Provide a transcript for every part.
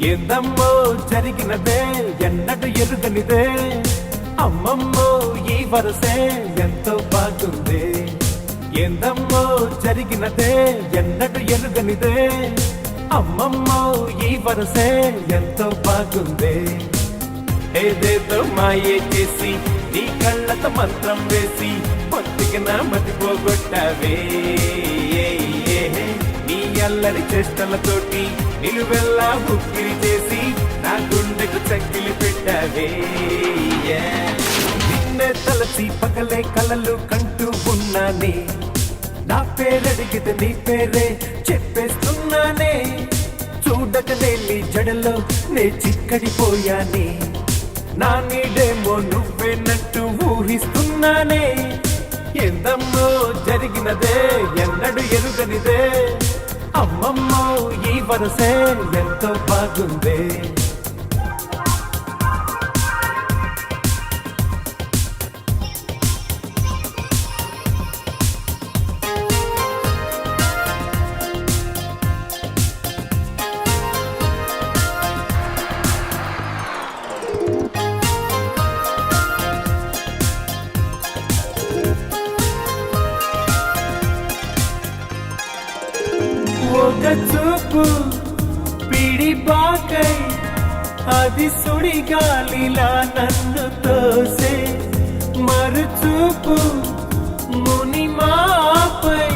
ఏందమ్మో జరిగినదే ఎన్నడు ఎరుగనిదే అమ్మమ్మో ఈ వరసే ఎంతో బాగుంది. ఏందమ్మో జరిగినదే ఎన్నడు ఎరుగనిదే అమ్మమ్మో ఈ వరసే ఎంతో బాగుంది. ఏదేదో మాయే చేసి నీ కళ్ళతో మంత్రం వేసి పొత్తికిన మతిపోగొట్టావే. నీ అల్లరి చేష్టలతోటి నిలువెల్లా ఉక్కిరి చేసి నా గుండెకు చక్కిలి పెట్టావే. నిన్నే తలచి పగలే కలలు కంటూ ఉన్నానే, నా పేరడిగితే నీ పేరే చెప్పేస్తున్నానే. చూడకనే నీ జడలో నే చిక్కడిపోయానే, నా నీడేమో నువ్వేనట్టు ఊహిస్తున్నానే. ఎందమ్మో జరిగినదే ఎన్నడు ఎరుగనిదే అమ్మమ్మో ఈ వరసే ఎంతో బాగుందే. ఒక చూపు పిడిపాకై అది సుడిగాలిలా నన్ను తోసే, మరుచూపు మునిమాపై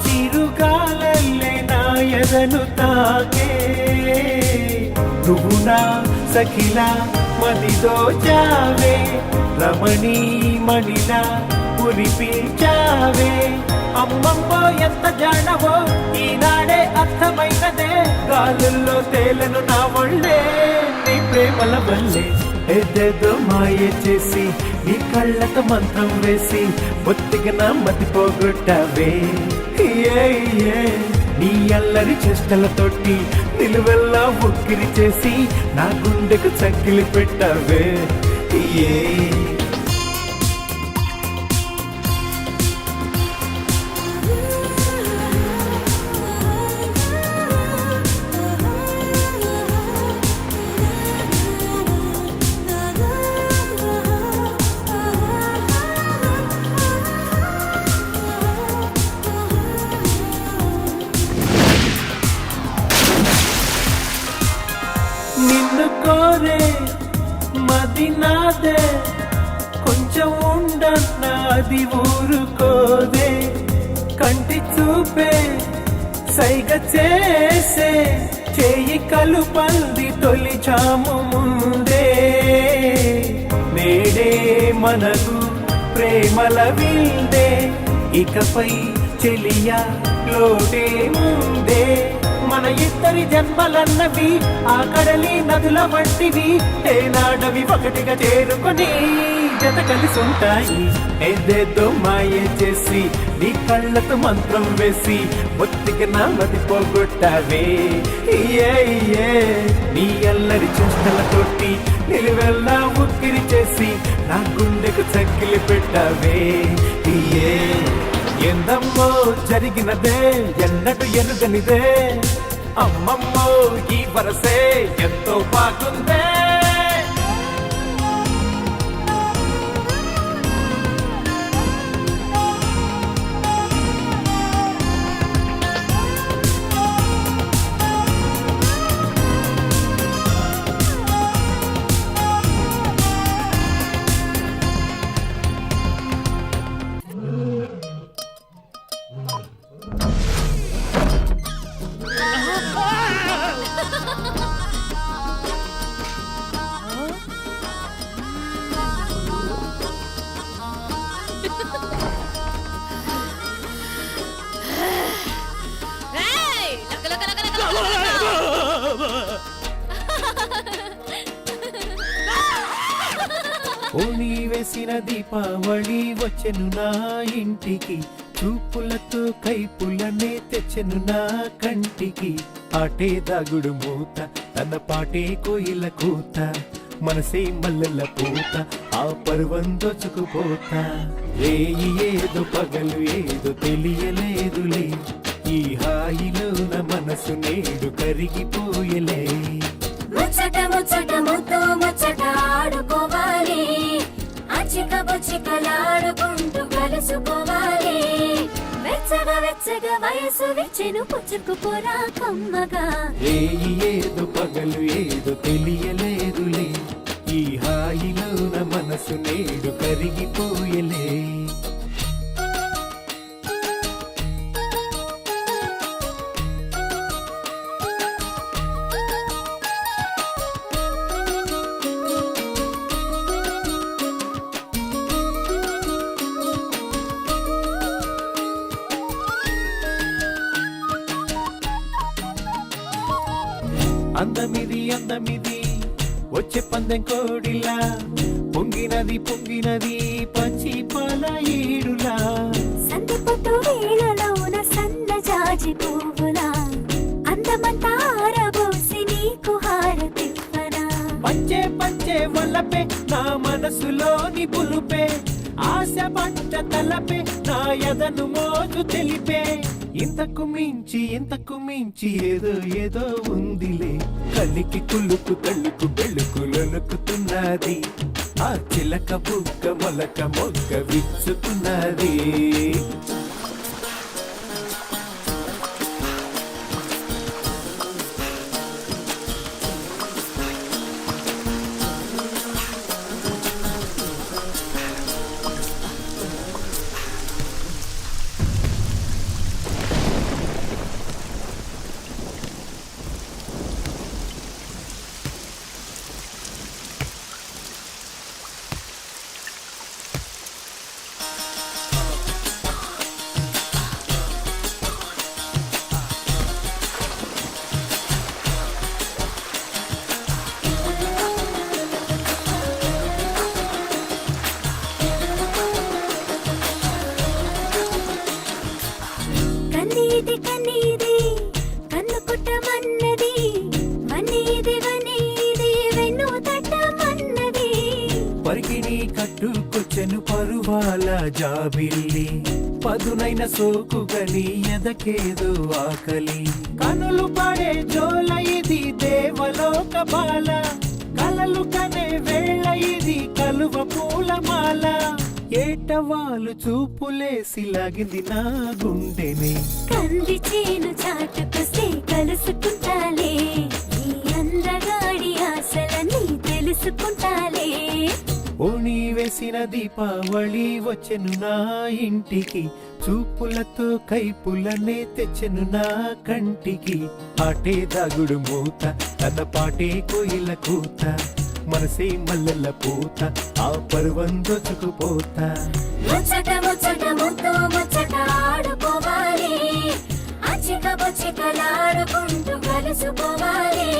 చిరుగాలల్లే నా ఎదను తాకే. నువ్వు నా సఖిలా మదిదో చావే, రమణీ మణిలా పురిపించావే. అమ్మమ్మో ఎంత జాడవో ఈనాడే అర్థమైనదే, గాలుల్లో తేలను నా ఒళ్ళే నీ ప్రేమల వల్లే. ఏదేదో మాయే చేసి నీ కళ్ళతో మంత్రం వేసి బొత్తిగా నా మతిపోగొట్టావే. నీ అల్లరి చేష్టలతోటి నిలువెల్లా ఉక్కిరి చేసి నా గుండెకు చక్కిలి పెట్టావే. నిన్ను కోరే మది నాదే, కొంచెం ఉండన్నది ఊరుకోదే. కంటి చూపే సైగ చేసే, చేయి కలుపంది తొలి చాము ముందే. నేడే మనకు ప్రేమల విందే, ఇకపై చెలియా లోటే ముందే. మన ఇద్దరి జన్మలన్నవి ఆ కడలి నదుల వంటివి, ఏనాడవి ఒకటిగా చేరుకొని జత కలిసి ఉంటాయి. ఏదేదో మాయే చేసి నీ కళ్ళతో మంత్రం వేసి బొత్తిగా నా మతిపోగొట్టావే. నీ అల్లరి చేష్టలతోటి నిలువెల్లా ఉక్కిరి చేసి నా గుండెకు చక్కిలి పెట్టావే. ఎందమ్మో జరిగినదే ఎన్నడు ఎరుగనిదే అమ్మమ్మో ఈ వరసే ఎంతో బాగుందే. ఓని వేసిన దీపావళి వచ్చెను నా ఇంటికి, చూపులతో కైపులనే తెచ్చెను నా కంటికి. ఆటే దాగుడు మూత తన పాటే కోయిల కూత, మనసే మల్లెల పూత ఆ పర్వం దోచుకుపోతా. రేయి ఏదో పగలు ఏదో తెలియలేదులే, ఈ హాయిలో నా మనసు నేడు కరిగిపోయలే. ముచ్చట ముచ్చట ముద్దు ముచ్చట ఆడుకోవాలి, అచ్చిక బుచ్చికలాడుకుంటూ కలుసుకోవాలి. వెచ్చగా వెచ్చగా వయసు విచ్చెను పుచ్చుకుపోరా కమ్మగా. ఏదో పగలు ఏదో తెలియలేదులే, ఈ హాయిలోన మనసు నేడు కరిగిపోయలే. అందమిది అందమిది వచ్చే పందెం కోడిలా, పొంగినది పొంగినది పచ్చి పాల ఈడులా. సంధి పొట్టు వేళలోన సన్న జాజి పువ్వులా, అందమంతా ఆరబోసి నీకు హారతివ్వనా. పంచే పంచే వల్లపే నా మనసులోని పులుపే, ఆశ పట్ట తలపే నా ఎదను మోజు తెలిపే. ఇంతకు మించి ఏదో ఏదో ఉందిలే, కలికి కులుకు తళ్ళుకు బెళ్ళుకు లొలుకుతున్నది, ఆ చిలక బుక్క మొలక మొగ్గ విచ్చుతున్నది. కన్నీది కన్నీది కన్ను కుట్టమన్నది, వన్నీది వన్నీది వెన్ను తట్టమన్నది. పరికిని కట్టుకొచ్చను పరువాల జాబిల్లి, పదునైన సోకుగని ఎదకేదో ఆకలి. కనులు పడే జోల ఇది దేవలోక బాల, కలలు కనే వేళ ఇది కలువ పూలమాల. ఏటవాలు చూపులేసి లాగింది నా గుండెని, కంది చేను చాటుకొస్తే కలుసుకుంటాలే, ఈ అందగాడి ఆశలన్నీ తెలుసుకుంటాలే. ఓణి వేసిన దీపావళి వచ్చెను నా ఇంటికి, చూపులతో కైపులనే తెచ్చెను నా కంటికి. పాటే దాగుడు మూత తన పాటే కోయిల కూత, మనసే మల్లెల పూత ఆ పరువం దొచ్చుకుపోతా. ముచ్చట ముచ్చట ముద్దు ముచ్చట ఆడుకోవాలి, అచ్చిక బుచ్చికలాడుకుంటూ కలుసుకోవాలి.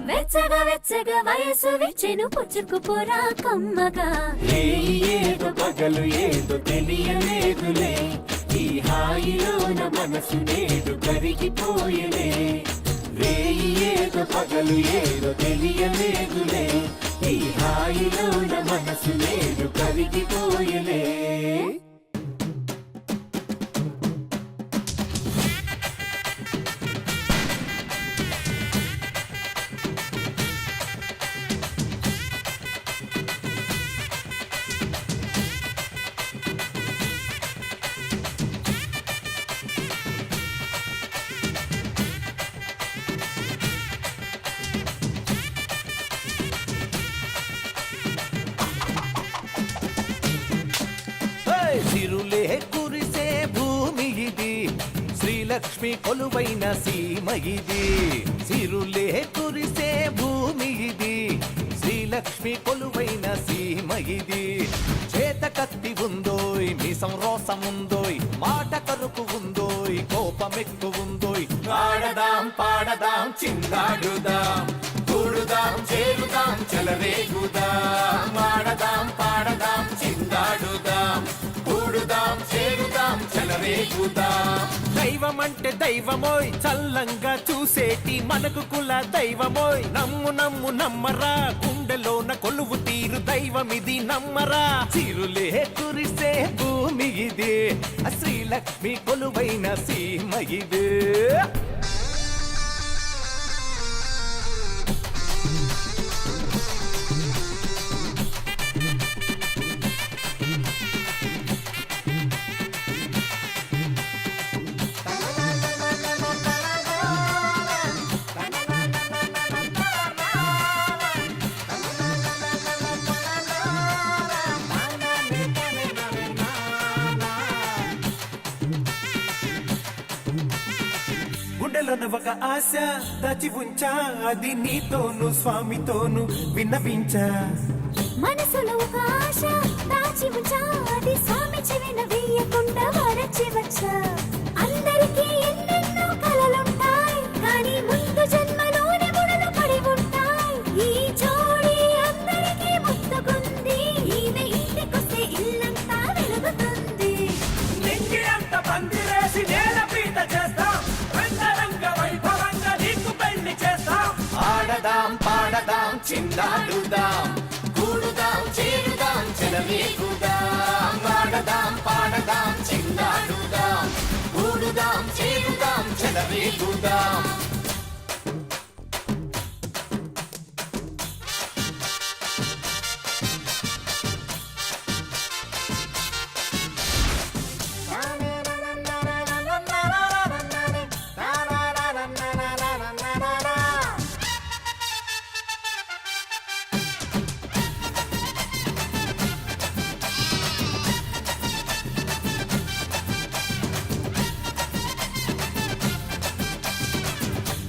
వెచ్చగా వెచ్చగా వయసు విచ్చెను పుచ్చుకుపోరా కమ్మగా. ఏదో పగలు ఏదో తెలియలేదులే, ఈ హాయిలోన మనసు నేడు కరిగిపోయలే. ఏదో పగలు ఏదో తెలియలేదులే, ఈ హాయిలోన మనసు నేడు కరిగిపోయలే. సిరులే కురిసే భూమి ఇది, శ్రీలక్ష్మి కొలువైన సీమ ఇది. సిరులే కురిసే భూమి ఇది, శ్రీలక్ష్మి కొలువైన సీమ ఇది. చేత కత్తి ఉందోయ్, మీసం రోసం ఉందోయ్, మాట కరుకు ఉందోయ్, కోపమెక్కు ఉందోయ్. ఆడదాం పాడదాం చిందాడుదాం, కూడుదాం చేరుదాం చెలరేగుదాం. ఆడదాం పాడదాం చిందాడుదాం, కూడుదాం చేరుదాం చెలరేగుదాం. దైవమంటే దైవమోయ్, చల్లంగా చూసేటి మనకు కుల దైవమోయ్. నమ్ము నమ్ము నమ్మరా, గుండెలోన కొలువు తీరు దైవమిది నమ్మరా. చిరులే కురిసే భూమి ఇది, శ్రీలక్ష్మి కొలువైన సీమ ఇది. చేరాలన్న ఒక ఆశ దాచి ఉంచా, అది నీతోను స్వామితోను విన్నవించా. మనసులో ఒక ఆశ దాచి ఉంచా, అది స్వామి చెవిన వేయకుండా వరచి వచ్చా. అందరికీ ఎన్నెన్నో కలలుంటాయి, కానీ ముందు జన్మలోనే ముడలు పడి ఉంటాయి. ఈ జోడి అందరికీ ముత్తుకుంది, ఈమె ఇంటికొస్తే ఇల్లంతా వెలుగుతుంది. నింగి అంత పందిరేసి నేల పీట చేస్తాం, రంగరంగ వైభవంగా నీకు పెళ్లి చేస్తాం. ఆడదాం పాడదాం చిందాడుదాం, కూడుదాం చేరుదాం చెలవేగుదాం. ఆడదాం పాడదాం చిందాడుదాం, కూడుదాం చేరుదాం చెలవేగుదాం.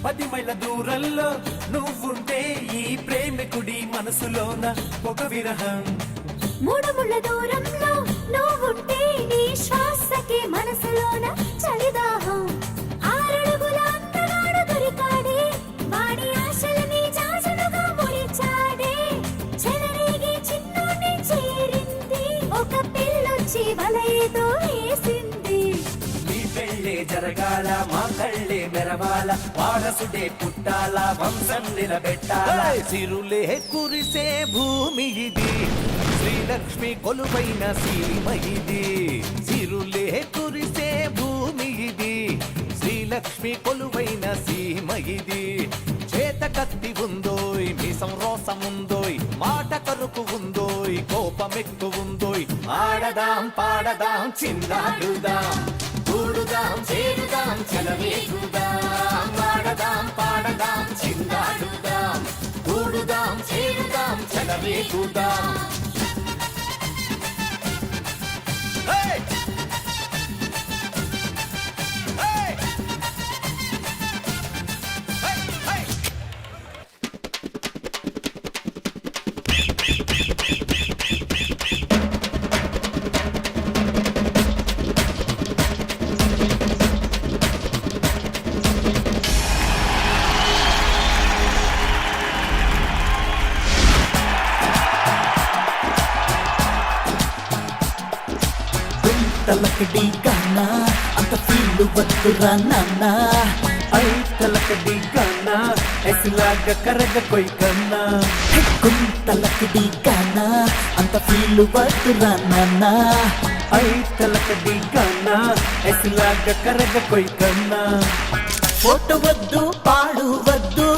పది మైళ్ళ దూరంలో నువ్వుంటే ఈ ప్రేమికుడి మనసులోన ఒక విరహం. 3 ముళ్ళ దూరంలో నువ్వుంటే నీ శ్వాసకే మనసులోన చలిదాహం. 6 అడుగుల అందగాడు దొరికాడే, వాడి ఆశలని జాజులుగా ముడిచాడే. చెలరేగి చిన్నోని చేరింది, ఒక పిల్లొచ్చి వలయతో వేసింది. నీ పెళ్ళే జరగాల, మా కళ్ళే మెరవాల, వారసుడే పుట్టాల, వంశం నిలబెట్టాల. సిరులే కురిసే భూమి ఇది, శ్రీలక్ష్మి కొలువైన సీమ ఇది. సిరులే కురిసే భూమి ఇది, శ్రీలక్ష్మి కొలువైన సీమ ఇది. చేత కత్తి ఉందోయ్, మీసం రోసం ఉందోయ్, మాట కరుకు ఉందోయ్, కోపమెక్కు ఉందోయ్. ఆడదాం పాడదాం చిందాడుదాం, కూడుదాం చేరుదాం చెలవేగుదాం. ఆడదాం పాడదాం చిందాడుదాం, కూడుదాం చేరుదాం చెలవేగుదాం. Hey! Hey! Hey! Hey! తలకడి గానా అంత ఫీలు వద్దురా నాన్న. ఐ తలకడి గానా ఎసిలాగా కరగ కొయ్ కన్నా. తలకడి గానా అంత ఫీలు వద్దురా నాన్న. ఐ తలకడి గానా ఎసిలాగా కరగ కొయ్ కన్నా. ఫోటో వద్దు పాడు వద్దు,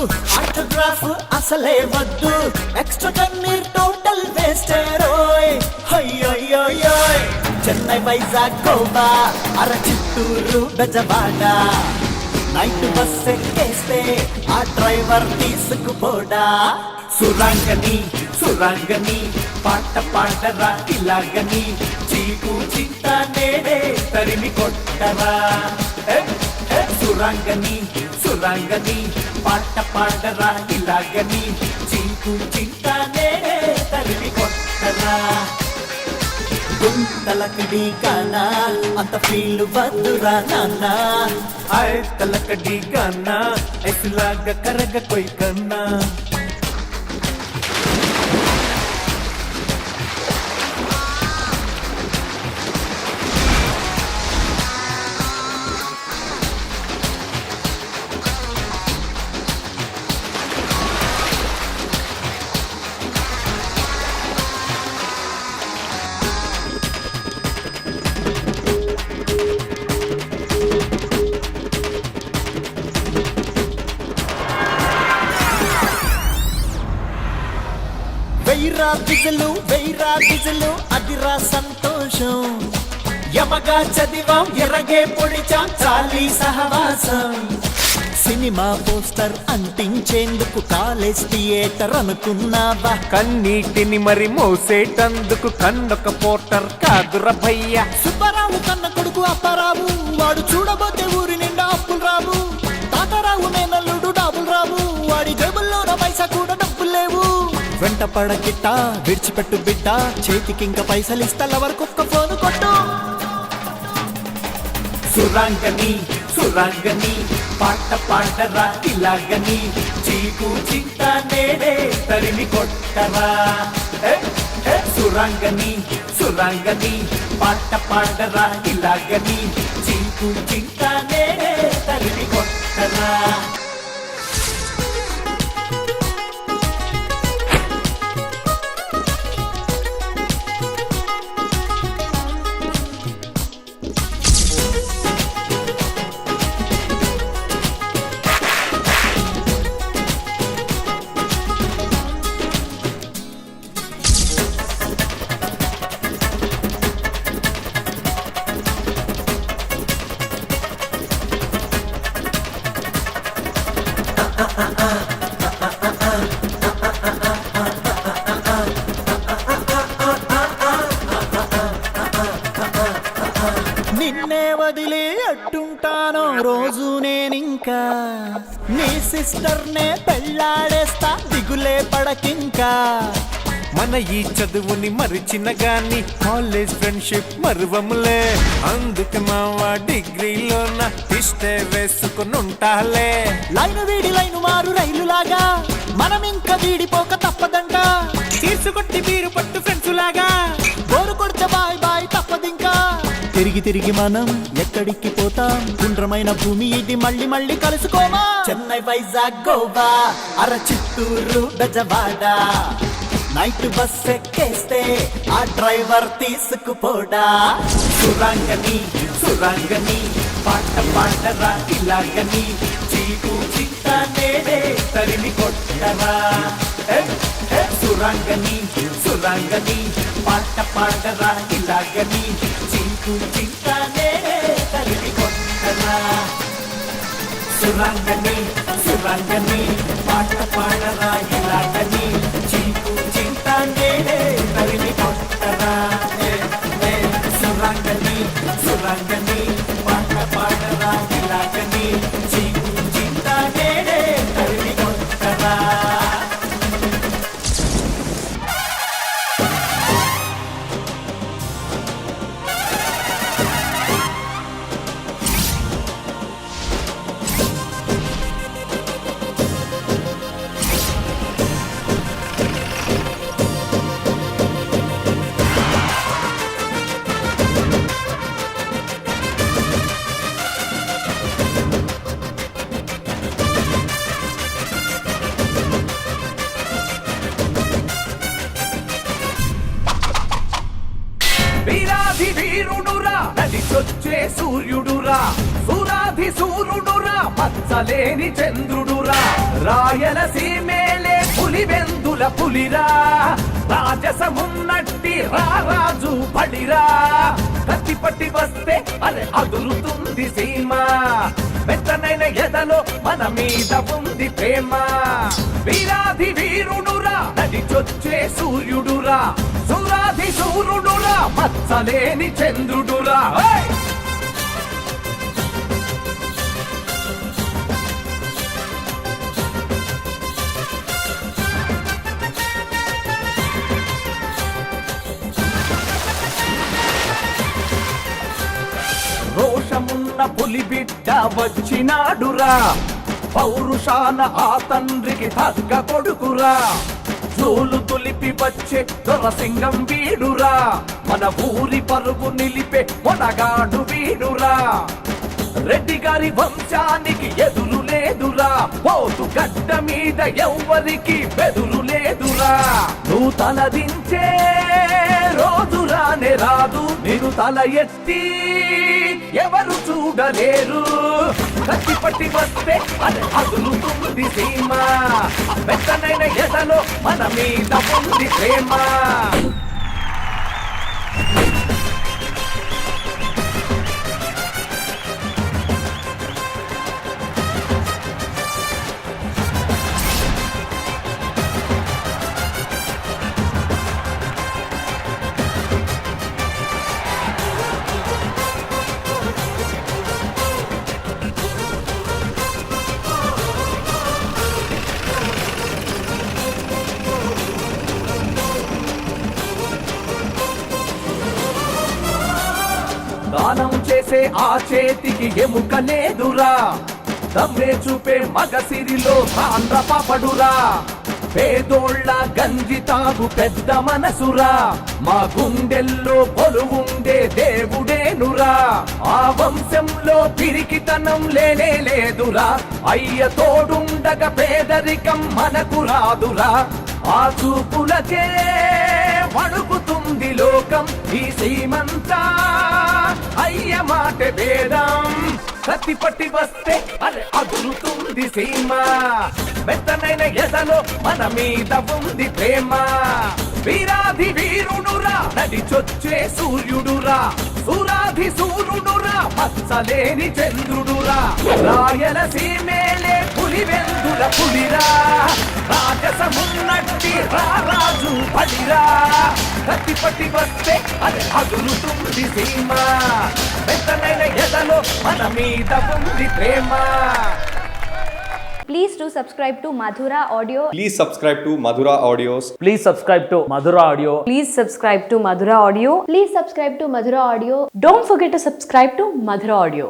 ఆటోగ్రాఫ్ అసలే వద్దు, ఎక్స్ట్రా కన్నీర్ టోటల్ వేస్టేరోయ్. హయ్యోయ్ చెన్నై వైజాగ్ గోవా అర చిత్తూరు బెజవాడ, నైట్ బస్ ఎక్కేస్తే ఆ డ్రైవర్ తీసుకుపోడా. సురాంగని సురాంగని పాట పాడరా ఇలాగని, చీకు చింత నేడే తరిమి కొట్టరా. సురాంగని సురాంగని పాట పాడరా ఇలాగని, చీకు చింత నేడే తరిమి కొట్టరా. తలకడి గానా అంత ఫీలు వద్దురా నాన్న. ఐ తలకడి గానా ఎసిలాగా కరగ కొయ్ కన్నా. వెయ్యిరా గిజలు అదిరా సంతోషం. యమగా చదివాం ఎరగే పొడిచాం చాలీ సహవాసం. సినిమా పోస్టర్ అంటించేందుకు కాలేజ్ థియేటర్ అనుకున్నావా? కన్నీటిని మరి మోసేటందుకు కన్నొక పోర్టర్ కాదుర భయ్యా. సుబ్బారావు కన్న కొడుకు అప్పారావు, వాడు చూడబోతే ఊరి నిండా అప్పులు రావు. తాత పైసా కూడా డబ్బులు లేవు. వెంట పడకిట్ట విడిచిపెట్టు బిడ్డ, చేతికింక పైసలు ఇస్తా వరకొక్క ఫోను కొట్టు. సురాంగని సురాంగని పాట పాడరా ఇలాగని, చీకు చింత నేడే తరిమి కొట్టరా. సురాంగని సురాంగని పాట పాడరా ఇలాగని, చీకు చింత నేడే తరిమి కొట్టరా. నిన్నే వదిలి అట్టుంటానో రోజు నేనింకా, నీ సిస్టర్నే పెళ్ళాడేస్తా దిగులే పడకింకా. మన ఈ చదువుని మరిచిన గాని కాలేజ్ ఫ్రెండ్షిప్ మరువములే, అందుకే మావా డిగ్రీలో నా ఇష్టే వేసుకుని ఉంటాలే. లైను వీడి లైను మారు రైలులాగా, మనం ఇంకా వీడిపోక తప్పదంట. తీసుకొట్టి మీరు పట్టు ఫ్రెండ్స్ లాగా, బోరు కొడితే బాయ్ బాయ్ తప్పదింకా. తిరిగి తిరిగి మనం ఎక్కడికి పోతాం, గుండ్రమైన భూమి ఇది మళ్ళీ మళ్ళీ కలుసుకోమా. చెన్నై వైజాగ్ గోవా అర చిత్తూరు బెజవాడ, నైట్ బస్ ఎక్కేస్తే ఆ డ్రైవర్ తీసుకుపోడా. సురాంగని సురాంగని పాట పాడరా ఇలాగని, చీకు చింత నేడే తరిమి కొట్టరా. సురాంగని సురాంగని పాట పాడరా ఇలాగని, చీకు చింత నేడే తరిమి కొట్టరా. సురాంగని సురాంగని పాట పాడరా ఇలాగని, చీకు చింత నేడే తరిమి కొట్టరా. సురాంగని సురాంగని పాట పాడరా ఇలాగని, చీకు చింత నేడే తరిమి కొట్టరా. వీరాధి వీరుడురా నడిచొచ్చే సూర్యుడురా, సురాధి సూర్యుడురా మచ్చలేని చంద్రుడురా, రాయలసీమేలే పులివెందుల పులిరా, రాజసమున్నట్టి రారాజు బడిరా. కత్తిపట్టి వస్తే అరే అదురుతుంది సీమ, మెత్తనైన ఎదలో మన మీద ఉంది ప్రేమ. వీరాధి వీరుడురా నడిచొచ్చే సూర్యుడురా, సురాధి సూర్యుడురా మచ్చలేని చంద్రుడురా. రోషమున్న పులి బిడ్డ వచ్చినాడురా, పౌరుషాన ఆ తండ్రికి తగ్గ కొడుకురా, జోలు తొలిపి వచ్చే దొరసింగం వీడురా, మన ఊరి పరుగు నిలిపే మొనగాడు వీడురా. రెడ్డి గారి వంశానికి ఎదురు లేదురా, పోతు గడ్డ మీద ఎవ్వరికి బెదురు లేదురా. నువ్వు తలదించే రోజు రానే రాదు, నేను తల ఎత్తి ఎవరు చూడలేరు. కత్తిపట్టి వస్తే అది అదులుతుంది సీమ, మెత్తనైన ఎదలో మన మీద ఉంది ప్రేమ. కాసే ఆ చేతికి ఎముక లేదురా, దమ్మే చూపే మగసిరిలో తాండ్ర పాపడురా, పేదోళ్ళ గంజి తాగు పెద్ద మనసురా, మా గుండెల్లో కొలువుండే దేవుడేనురా, ఆ వంశంలో పిరికితనం లేనే లేదురా, అయ్య తోడుండగా పేదరికం మనకు రాదురా, ఆ చూపులకే వణుకుతుంది లోకం, ఈ సీమంతా అయ్య మాట వేదం, కత్తి పట్టి వస్తే అరే అదురుతుంది సీమ, మెత్తనైన ఎదలో మన మీద ఉంది ప్రేమ, వీరాధి వీరుడురా నడిచొచ్చే సూర్యుడురా, సూరాధి సూర్యుడురా మచ్చలేని చంద్రుడురా, రాయలసీమేలే పులివెందుల పులిరా, రాజసమున్నట్టి రారాజు పడిరా, కత్తి పట్టి వస్తే అది అదురుతుంది సీమ, మెత్తనైన ఎదలో మన మీద ఉంది ప్రేమ. Please do subscribe to Madhura Audio. Please subscribe to Madhura Audios. Please subscribe to Madhura Audio. Please subscribe to Madhura Audio. Please subscribe to Madhura Audio. Don't forget to subscribe to Madhura Audio.